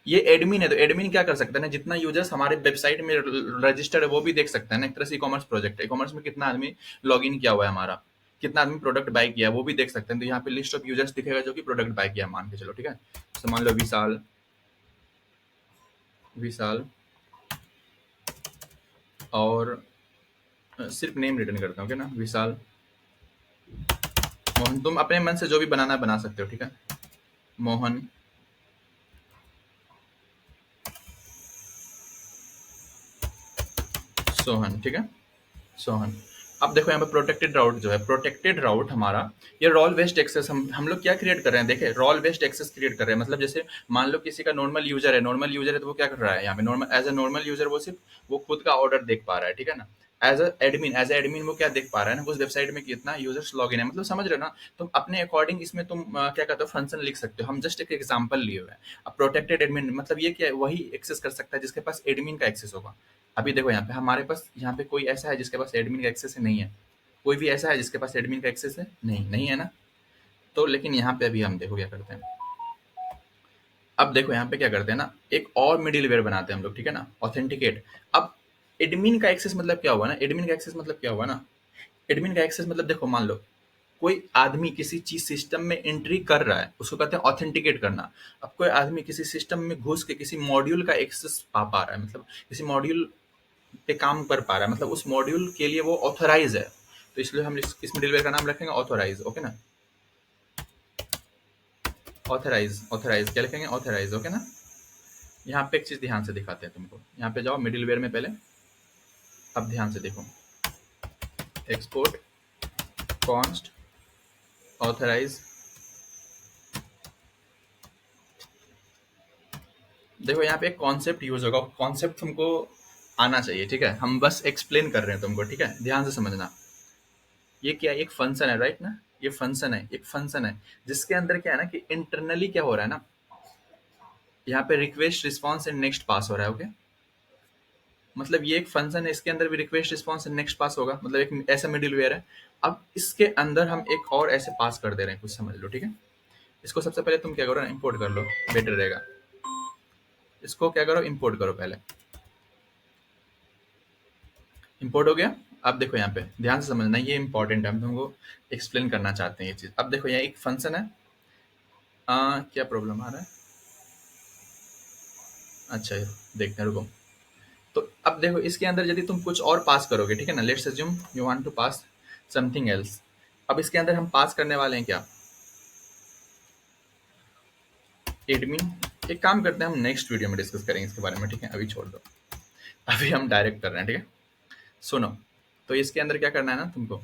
ये एडमिन है, तो एडमिन क्या कर सकता है ना, जितना यूजर्स हमारे वेबसाइट में रजिस्टर्ड है वो भी देख सकता है ना। एक तरह से ई कॉमर्स प्रोजेक्ट है, ई कॉमर्स में कितना आदमी लॉग इन किया हुआ है हमारा, कितना आदमी प्रोडक्ट बाय किया है वो भी देख सकते हैं। तो यहाँ पे लिस्ट ऑफ यूजर्स दिखेगा जो कि प्रोडक्ट बाय किया, मान के चलो, ठीक है। तो मान लो विशाल, विशाल, और सिर्फ नेम रिटर्न करता हूँ, ओके ना, विशाल, मोहन। तुम अपने मन से जो भी बनाना है बना सकते हो, ठीक है। मोहन, सोहन, ठीक है, सोहन। अब देखो यहाँ पे प्रोटेक्टेड राउट जो है, प्रोटेक्टेड राउट हमारा, ये रोल बेस्ड एक्सेस, हम लोग क्या क्रिएट कर रहे हैं, देखे, रोल बेस्ड एक्सेस क्रिएट कर रहे हैं। मतलब जैसे मान लो किसी का नॉर्मल यूजर है, नॉर्मल यूजर है, तो वो क्या कर रहा है यहाँ पे, normal as a normal user वो सिर्फ वो खुद का ऑर्डर देख पा रहा है, ठीक है ना। एज ए एडमिन वो क्या देख पा रहा है ना, उस वेबसाइट में कितना यूजर्स लॉग इन है, मतलब समझ रहे हो ना। तुम अपने अकॉर्डिंग इसमें तुम क्या कहते हो, फंक्शन लिख सकते हो। हम जस्ट एक एग्जांपल लिए हुए हैं। अब प्रोटेक्टेड एडमिन मतलब ये क्या है, वही एक्सेस कर सकता है जिसके पास एडमिन का एक्सेस होगा। अभी देखो यहाँ पे हमारे पास, यहाँ पे कोई ऐसा है जिसके पास एडमिन का एक्सेस है, नहीं है। कोई भी ऐसा है जिसके पास एडमिन का एक्सेस है, नहीं, नहीं है ना। तो लेकिन यहाँ पे अभी हम देखो क्या करते हैं। अब देखो यहाँ पे क्या करते हैं ना, एक और मिडिलवेयर बनाते हैं हम लोग, ठीक है ना, ऑथेंटिकेट। अब एडमिन का एक्सेस मतलब क्या हुआ ना, एडमिन का एक्सेस मतलब क्या हुआ ना, एडमिन का एक्सेस मतलब देखो, मान लो कोई आदमी किसी चीज सिस्टम में एंट्री कर रहा है, उसको कहते हैं ऑथेंटिकेट करना। अब कोई आदमी किसी सिस्टम में घुस के किसी मॉड्यूल का एक्सेस पा रहा है, मतलब किसी मॉड्यूल पे काम कर पा रहा है, मतलब उस मॉड्यूल के लिए वो ऑथोराइज है। तो इसलिए हम इस मिडिलवेयर का नाम रखेंगे ऑथोराइज, ओके ना। ऑथराइज, ऑथराइज क्या लिखेंगे, ऑथराइज, ओके ना। यहाँ पे एक चीज ध्यान से दिखाते हैं तुमको, यहाँ पे जाओ मिडिलवेयर में पहले। अब ध्यान से देखो, एक्सपोर्ट कॉन्स्ट ऑथराइज। देखो यहाँ पे एक कॉन्सेप्ट यूज होगा, कॉन्सेप्ट तुमको आना चाहिए, ठीक है। हम बस एक्सप्लेन कर रहे हैं तुमको, ठीक है, ध्यान से समझना। ये क्या है, एक फंक्शन है, राइट ना। ये फंक्शन है, एक फंक्शन है जिसके अंदर क्या है ना कि इंटरनली क्या हो रहा है ना, यहाँ पे रिक्वेस्ट रिस्पॉन्स एंड नेक्स्ट पास हो रहा है, ओके। मतलब ये एक फंक्शन है, इसके अंदर भी रिक्वेस्ट रिस्पॉन्स एंड नेक्स्ट पास होगा, मतलब एक ऐसा मिडिलवेयर है। अब इसके अंदर हम एक और ऐसे पास कर दे रहे हैं, कुछ समझ लो, ठीक है। इसको सबसे पहले तुम क्या करो ना, इंपोर्ट कर लो, बेटर रहेगा। इसको क्या करो, इंपोर्ट करो पहले। इंपोर्ट हो गया। अब देखो यहाँ पे ध्यान से समझना, ये इंपॉर्टेंट है, हम तुमको एक्सप्लेन करना चाहते हैं ये चीज। अब देखो यहाँ एक फंक्शन है, क्या प्रॉब्लम आ रहा है, अच्छा देखते हैं, रुको। तो अब देखो इसके अंदर यदि तुम कुछ और पास करोगे, ठीक है ना, let's assume you want to pass something else. अब इसके अंदर हम पास करने वाले हैं क्या, एडमिन। एक काम करते हैं, हम नेक्स्ट वीडियो में डिस्कस करेंगे इसके बारे में, ठीक है, अभी छोड़ दो, अभी हम डायरेक्ट कर रहे हैं, ठीक है। सुनो, तो इसके अंदर क्या करना है ना तुमको,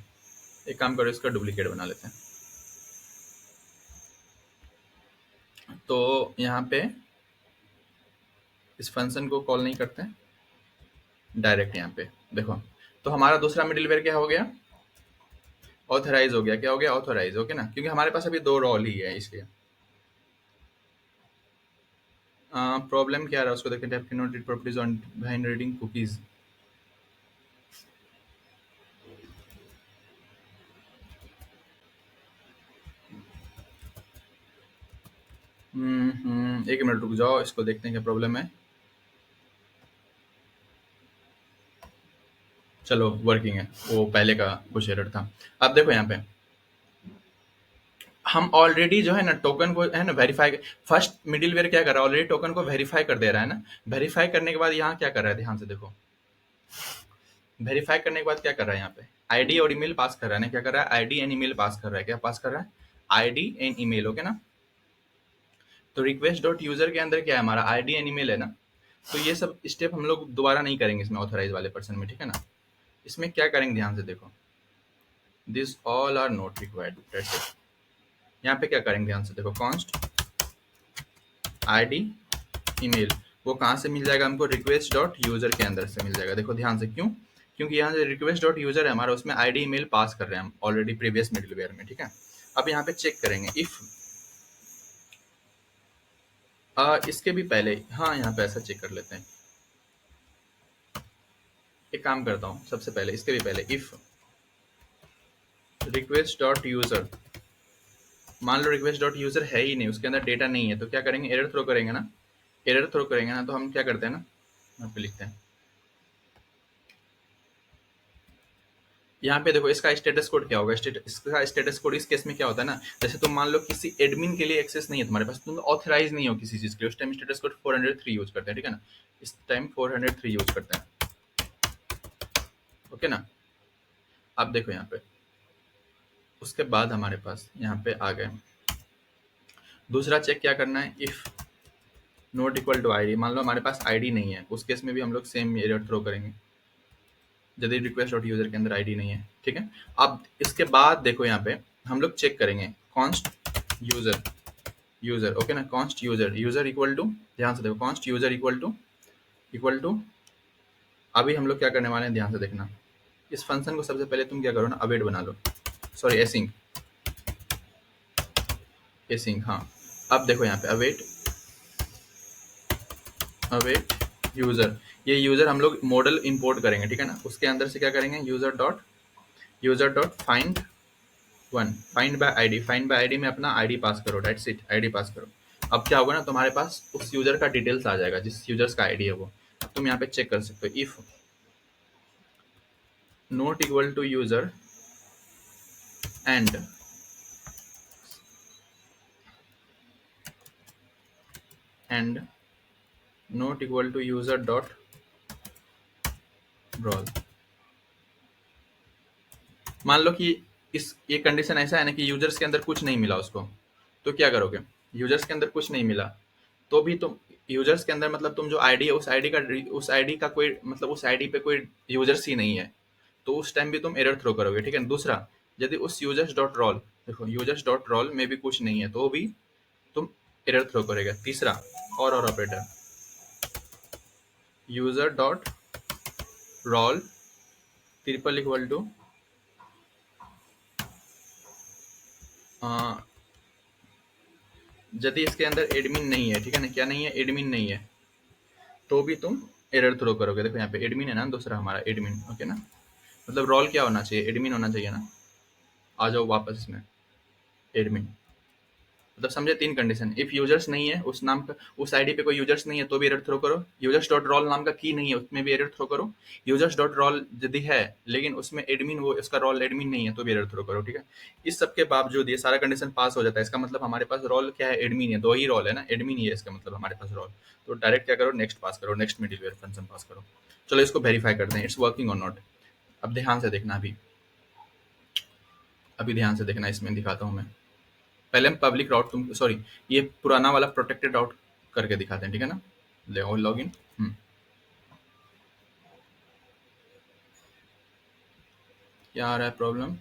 एक काम करो, इसका डुप्लीकेट बना लेते हैं। तो यहाँ पे इस फंक्शन को कॉल नहीं करते हैं, डायरेक्ट यहाँ पे देखो। तो हमारा दूसरा मिडिलवेयर क्या हो गया, ऑथराइज हो गया। क्या हो गया, ऑथराइज, ओके ना, क्योंकि हमारे पास अभी दो रोल ही है इसलिए। प्रॉब्लम क्या आ रहा है उसको देखते हैं, can not read properties on behind reading cookies. एक मिनट रुक जाओ, इसको देखते हैं क्या प्रॉब्लम है। चलो वर्किंग है, वो पहले का कुछ एरर था। अब देखो यहाँ पे हम ऑलरेडी जो है ना टोकन को है ना वेरीफाई, फर्स्ट मिडिलवेयर क्या कर रहा है, ऑलरेडी टोकन को वेरीफाई कर दे रहा है ना। वेरीफाई करने के बाद यहाँ क्या कर रहा है, ध्यान से देखो, वेरीफाई करने के बाद क्या कर रहा है यहाँ पे, आईडी और ईमेल पास कर रहा है ना। क्या कर रहा है, आईडी एंड ईमेल पास कर रहा है। क्या पास कर रहा है, आईडी एंड ईमेल, ओके ना। तो रिक्वेस्ट डॉट यूजर के अंदर क्या है, हमारा आईडी एंड ईमेल है ना। तो ये सब स्टेप हम लोग दोबारा नहीं करेंगे इसमें, ऑथराइज वाले पर्सन में, ठीक है ना। इसमें क्या करेंगे, ध्यान से देखो, this all are not required, that's it. यहाँ पे क्या करेंगे, ध्यान से देखो, कॉन्स्ट आईडी ईमेल, वो कहाँ से मिल जाएगा हमको, रिक्वेस्ट डॉट यूजर के अंदर से मिल जाएगा। देखो ध्यान से, क्यों, क्योंकि यहाँ से रिक्वेस्ट डॉट यूजर है हमारा, उसमें आईडी ईमेल पास कर रहे हैं हम ऑलरेडी प्रीवियस मिडलवेयर में, ठीक है। अब यहाँ पे चेक करेंगे इफ इसके भी पहले, हाँ यहाँ पे ऐसा चेक कर लेते हैं। एक काम करता हूँ, सबसे पहले इसके भी पहले इफ रिक्वेस्ट डॉट यूजर, मान लो रिक्वेस्ट डॉट यूजर है ही नहीं, उसके अंदर डेटा नहीं है, तो क्या करेंगे, एरर थ्रो करेंगे ना। एरर थ्रो करेंगे ना, तो हम क्या करते हैं ना, यहाँ पे लिखते हैं, यहाँ पे देखो इसका स्टेटस कोड क्या होगा, इसका स्टेटस कोड इस केस में क्या होता है ना, जैसे तुम मान लो किसी एडमिन के लिए एक्सेस नहीं है तुम्हारे पास, तुम ऑथराइज नहीं हो किसी चीज के लिए, उस टाइम स्टेटस कोड 403 यूज करते हैं, ठीक है ना। इस टाइम 403 यूज करते हैं, ओके ना। अब देखो यहाँ पे, उसके बाद हमारे पास यहाँ पे आ गए, दूसरा चेक क्या करना है, if not equal to ID, मान लो हमारे पास आईडी नहीं है, उस केस में भी हम लोग सेम एरर थ्रो करेंगे, यदि रिक्वेस्ट डॉट यूजर के अंदर आईडी नहीं है, ठीक है। अब इसके बाद देखो यहाँ पे हम लोग चेक करेंगे कॉन्स्ट यूजर, यूजर, ओके ना, const user, user equal to, ध्यान से देखो, कॉन्स्ट यूजर इक्वल टू अभी हम लोग क्या करने वाले हैं, ध्यान से देखना। इस फंक्शन को सबसे पहले तुम क्या करो ना, अवेट बना लो, सॉरी एसिंग, एसिंग, हाँ। अब देखो यहाँ पे अवेट, अवेट यूजर, ये यूजर हम लोग मॉडल इंपोर्ट करेंगे, ठीक है ना। उसके अंदर से क्या करेंगे, user dot find one, find by ID, find by ID में अपना आईडी पास करो, दैट्स इट, आईडी पास करो। अब क्या होगा ना, तुम्हारे पास उस यूजर का डिटेल्स आ जाएगा, जिस यूजर्स का आईडी है वो। अब तुम यहाँ पे चेक कर सकते हो, if not equal to user and and not equal to user dot role. मान लो कि इस ये कंडीशन ऐसा है ना कि यूजर्स के अंदर कुछ नहीं मिला उसको, तो क्या करोगे, यूजर्स के अंदर कुछ नहीं मिला तो भी तुम, यूजर्स के अंदर मतलब तुम जो आईडी है उस आईडी का कोई मतलब उस आईडी पे कोई यूजर्स ही नहीं है, तो उस टाइम भी तुम एरर थ्रो करोगे, ठीक है। दूसरा, यदि उस यूजर्स डॉट रोल, देखो यूजर्स डॉट रोल में भी कुछ नहीं है तो भी तुम एरर थ्रो करेगा। तीसरा, or operator, user dot role triple equal to यदि इसके अंदर एडमिन नहीं है, ठीक है ना, क्या नहीं है, एडमिन नहीं है, तो भी तुम एरर थ्रो करोगे। देखो यहाँ पे एडमिन है ना, दूसरा हमारा एडमिन, ओके ना, मतलब रोल क्या होना चाहिए, एडमिन होना चाहिए ना। आ जाओ वापस इसमें, एडमिन, मतलब समझे, 3 कंडीशन। इफ यूजर्स नहीं है उस नाम का, उस आईडी पे कोई यूजर्स नहीं है तो भी एरर थ्रो करो। यूजर्स डॉट रोल नाम का की नहीं है उसमें भी एरर थ्रो करो। यूजर्स डॉट रोल यदि है लेकिन उसमें एडमिन, वो इसका रोल एडमिन नहीं है तो भी एरर थ्रो करो, ठीक है। इस सब के बावजूद ये सारा कंडीशन पास हो जाता है, इसका मतलब हमारे पास रोल क्या है, एडमिन है, 2 ही रोल है ना, एडमिन ही है इसका मतलब हमारे पास रोल। तो डायरेक्ट क्या करो, नेक्स्ट पास करो, नेक्स्ट मिडिलवेयर फंक्शन पास करो। चलो इसको वेरीफाई करते हैं इट्स वर्किंग और नॉट। अब ध्यान से देखना, अभी ध्यान से देखना, इसमें दिखाता हूँ मैं। पहले हम पब्लिक राउट, तुम सॉरी, ये पुराना वाला प्रोटेक्टेड राउट करके दिखाते हैं, ठीक है ना। ले लॉग इन। क्या आ रहा है प्रॉब्लम?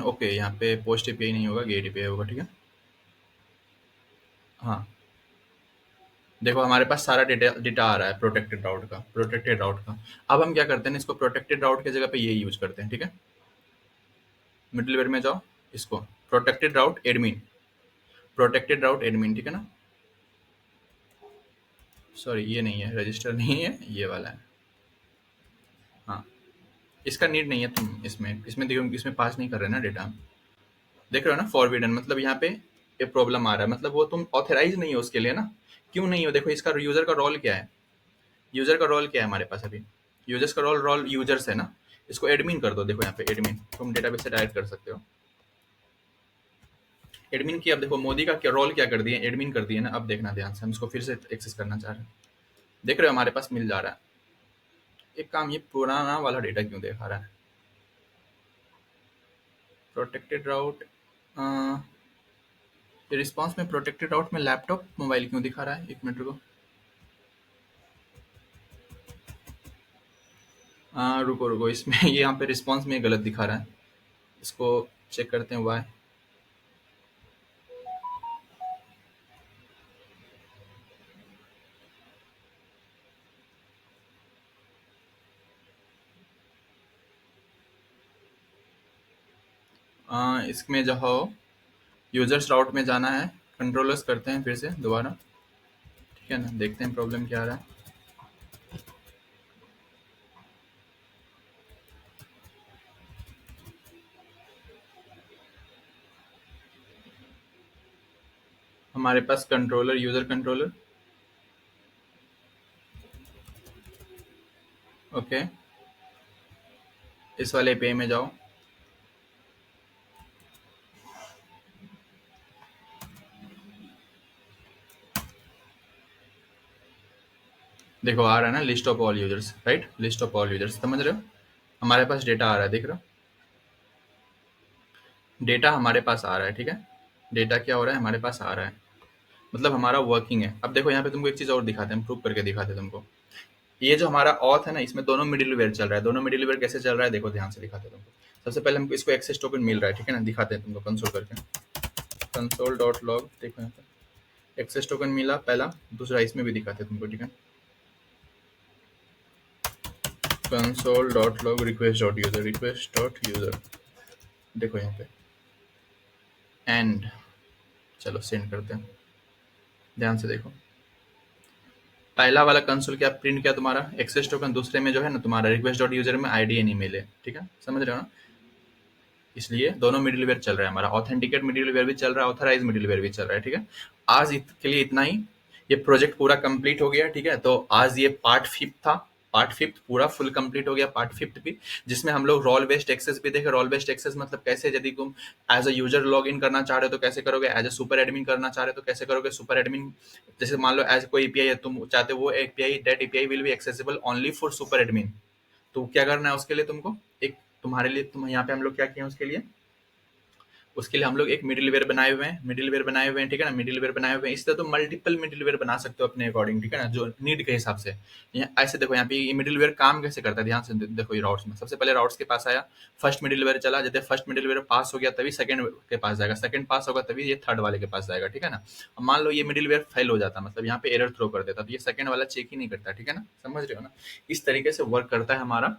ओके, यहाँ पे पोस्ट एपीआई नहीं होगा, गेट एपीआई होगा, ठीक है। हाँ, देखो हमारे पास सारा डेटा डेटा आ रहा है प्रोटेक्टेड राउट का। अब हम क्या करते हैं, इसको प्रोटेक्टेड राउट की जगह पे ये यूज करते हैं, ठीक है। मिडिलवेयर में जाओ, इसको प्रोटेक्टेड राउट एडमिन, ठीक है ना। सॉरी, ये नहीं है, रजिस्टर नहीं है, ये वाला है। हाँ, इसका नीड नहीं है, तुम इसमें इसमें देखो, इसमें पास नहीं कर रहे ना डेटा। देख रहे हो ना, फॉरबिडन मतलब यहाँ पे ये प्रॉब्लम आ रहा है, मतलब वो तुम ऑथराइज नहीं हो उसके लिए ना। क्यों नहीं हो, देखो इसका यूजर का रोल क्या है, यूजर का रोल क्या है हमारे पास अभी, यूजर्स का रोल रोल यूजर्स है ना। इसको एडमिन कर दो, देखो यहाँ पे एडमिन, तुम डेटाबेस से डायरेक्ट कर सकते हो। एडमिन की अब देखो मोदी का क्या रोल, क्या कर दिए, एडमिन कर दिए ना। अब देखना ध्यान से, हम इसको फिर से एक्सेस करना चाह रहे हैं, देख रहे हो हमारे पास मिल जा रहा है। एक काम, ये पुराना वाला डेटा क्यों दिखा रहा है, प्रोटेक्टेड राउट, रिस्पॉन्स में प्रोटेक्टेड राउट में लैपटॉप मोबाइल क्यों दिखा रहा है, एक मिनट रुको। रुको रुको, इसमें ये यहाँ पे रिस्पॉन्स में गलत दिखा रहा है, इसको चेक करते हैं वाई। इसमें जाओ, यूजर्स राउट में जाना है, कंट्रोलर्स करते हैं फिर से दोबारा, ठीक है ना, देखते हैं प्रॉब्लम क्या आ रहा है। हमारे पास कंट्रोलर, यूजर कंट्रोलर, ओके, इस वाले पे में जाओ, देखो आ रहा है ना, list of all users, right, list of all users, समझ रहे हो। हमारे पास डेटा आ रहा है, देख रहे हो, डेटा हमारे पास आ रहा है, ठीक है। डेटा क्या हो रहा है, हमारे पास आ रहा है, मतलब हमारा वर्किंग है। अब देखो यहाँ पे तुमको एक चीज और दिखाते हैं, प्रूव करके दिखाते हैं तुमको। ये जो हमारा ऑथ है ना, इसमें दोनों मिडिलवेयर चल रहा है, दोनों मिडिलवेयर कैसे चल रहा है, देखो ध्यान से दिखाते हैं तुमको। सबसे पहले हमको इसको एक्सेस टोकन मिल रहा है, ठीक है ना, दिखाते हैं तुमको कंसोल करके, कंसोल डॉट लॉग, देखो यहाँ पे एक्सेस टोकन मिला पहला, दूसरा इसमें भी दिखाते हैं तुमको, ठीक है। Console dot log request dot user, देखो यहाँ पे एंड, चलो सेंड करते हैं, ध्यान से देखो। पहला वाला कंसोल क्या प्रिंट किया तुम्हारा, एक्सेस टोकन, दूसरे में जो है ना तुम्हारा रिक्वेस्ट डॉट यूजर में आईडी एंड ईमेल है, ठीक है, समझ रहे हो ना। इसलिए दोनों मिडिलवेयर चल रहा है हमारा, ऑथेंटिकेट मिडिलवेयर भी चल रहा है, ऑथराइज मिडिलवेयर भी चल रहा है, ठीक है। आज के लिए इतना ही, ये प्रोजेक्ट पूरा कंप्लीट हो गया, ठीक है। तो आज ये पार्ट फिफ्थ था, पार्ट फिफ्थ पूरा फुल कंप्लीट हो गया, पार्ट फिफ्थ भी, जिसमें हम लोग रोल बेस्ड एक्सेस भी देखे। रोल बेस्ड एक्सेस मतलब कैसे, यदि तुम as a user log in करना चाह रहे हो तो कैसे करोगे, एज अ सुपर एडमिन करना चाह रहे हो तो कैसे करोगे, सुपर एडमिन जैसे मान लो एज कोई एपीआई है, तुम चाहते हो वो API, that API will be accessible only for super admin. तो क्या करना है उसके लिए तुमको, एक तुम्हारे लिए, तुम यहाँ पे हम लोग क्या किए हैं उसके लिए, उसके लिए हम लोग एक मिडिलवेयर बनाए हुए हैं, ठीक है ना, मिडिलवेयर बनाए हुए हैं। इस तरह तो मल्टीपल मिडिलवेयर बना सकते हो अपने अकॉर्डिंग, ठीक है ना, जो नीड के हिसाब से। ऐसे देखो यहाँ पे ये मिडिलवेयर काम कैसे करता है, ध्यान से देखो। ये राउट्स में सबसे पहले राउट्स के पास आया, फर्स्ट मिडिलवेयर चला, जब फर्स्ट मिडिलवेयर पास हो गया तभी सेकंड के पास जाएगा, सेकंड पास होगा तभी ये थर्ड वाले के पास जाएगा, ठीक है ना। अब मान लो ये मिडिलवेयर फेल हो जाता, मतलब यहाँ पे एरर थ्रो कर देता, तो ये सेकंड वाला चेक ही नहीं करता, ठीक है ना, समझ रहे हो ना। इस तरीके से वर्क करता है हमारा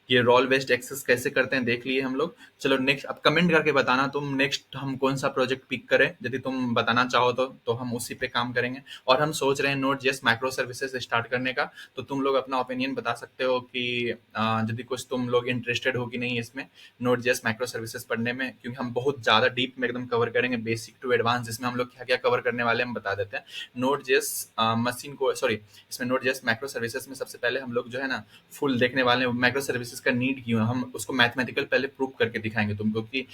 ये रोल बेस्ड एक्सेस कैसे करते हैं देख लिए हम लोग। चलो नेक्स्ट, अब कमेंट करके बताना तुम नेक्स्ट हम कौन सा प्रोजेक्ट पिक करें, यदि तुम बताना चाहो तो हम उसी पे काम करेंगे। और हम सोच रहे हैं node JS micro services start करने का। तो तुम लोग अपना ओपिनियन बता सकते हो कि यदि कुछ तुम लोग इंटरेस्टेड हो कि नहीं इसमें नोड जेएस माइक्रो सर्विसेज पढ़ने में, क्योंकि हम बहुत ज़्यादा डीप में एकदम कवर करेंगे, बेसिक टू एडवांस, जिसमें हम लोग क्या क्या कवर करने वाले हैं हम बता देते हैं। नोड जेएस मशीन को, सॉरी, इसमें नोड जेएस माइक्रो सर्विसेज में सबसे पहले हम लोग जो है ना फुल देखने वाले हैं माइक्रो सर्विसेज का नीड क्यों है। हम उसको मैथमेटिकल पहले प्रूव करके दिखाएंगे तुमको कि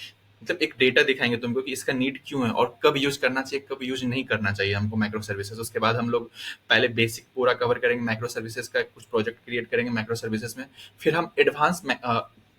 मतलब एक डेटा दिखाएंगे तुमको कि इसका नीड क्यों है और कब यूज करना चाहिए कब यूज नहीं करना चाहिए हमको माइक्रो सर्विसेज। उसके बाद हम लोग पहले बेसिक पूरा कवर करेंगे माइक्रो सर्विसेज का, कुछ प्रोजेक्ट क्रिएट करेंगे माइक्रो सर्विसेज में। फिर हम एडवांस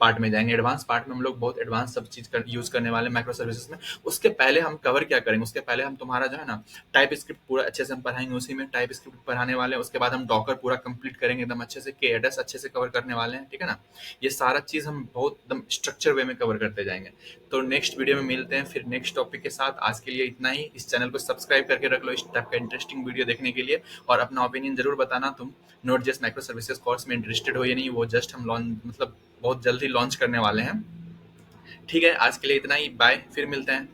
पार्ट में जाएंगे। एडवांस पार्ट में हम लोग बहुत एडवांस सब चीज यूज करने वाले माइक्रो सर्विसेज में। उसके पहले हम कवर क्या करेंगे, उसके पहले हम तुम्हारा जो है ना टाइप स्क्रिप्ट पूरा अच्छे से हम पढ़ाएंगे, उसी में टाइप स्क्रिप्ट पढ़ाने वाले हैं। उसके बाद हम डॉकर पूरा कंप्लीट करेंगे एकदम अच्छे से, के एडस अच्छे से कवर करने वाले हैं, ठीक है ना। ये सारा चीज हम बहुत एकदम स्ट्रक्चर वे में कवर करते जाएंगे। तो नेक्स्ट वीडियो में मिलते हैं फिर नेक्स्ट टॉपिक के साथ। आज के लिए इतना ही। इस चैनल को सब्सक्राइब करके रख लो इस टाइप का इंटरेस्टिंग वीडियो देखने के लिए। और अपना ओपिनियन जरूर बताना तुम note JS micro services course में इंटरेस्टेड हो या नहीं। वो जस्ट हम लॉन्च मतलब बहुत जल्दी लॉन्च करने वाले हैं। ठीक है, आज के लिए इतना ही। बाय, फिर मिलते हैं।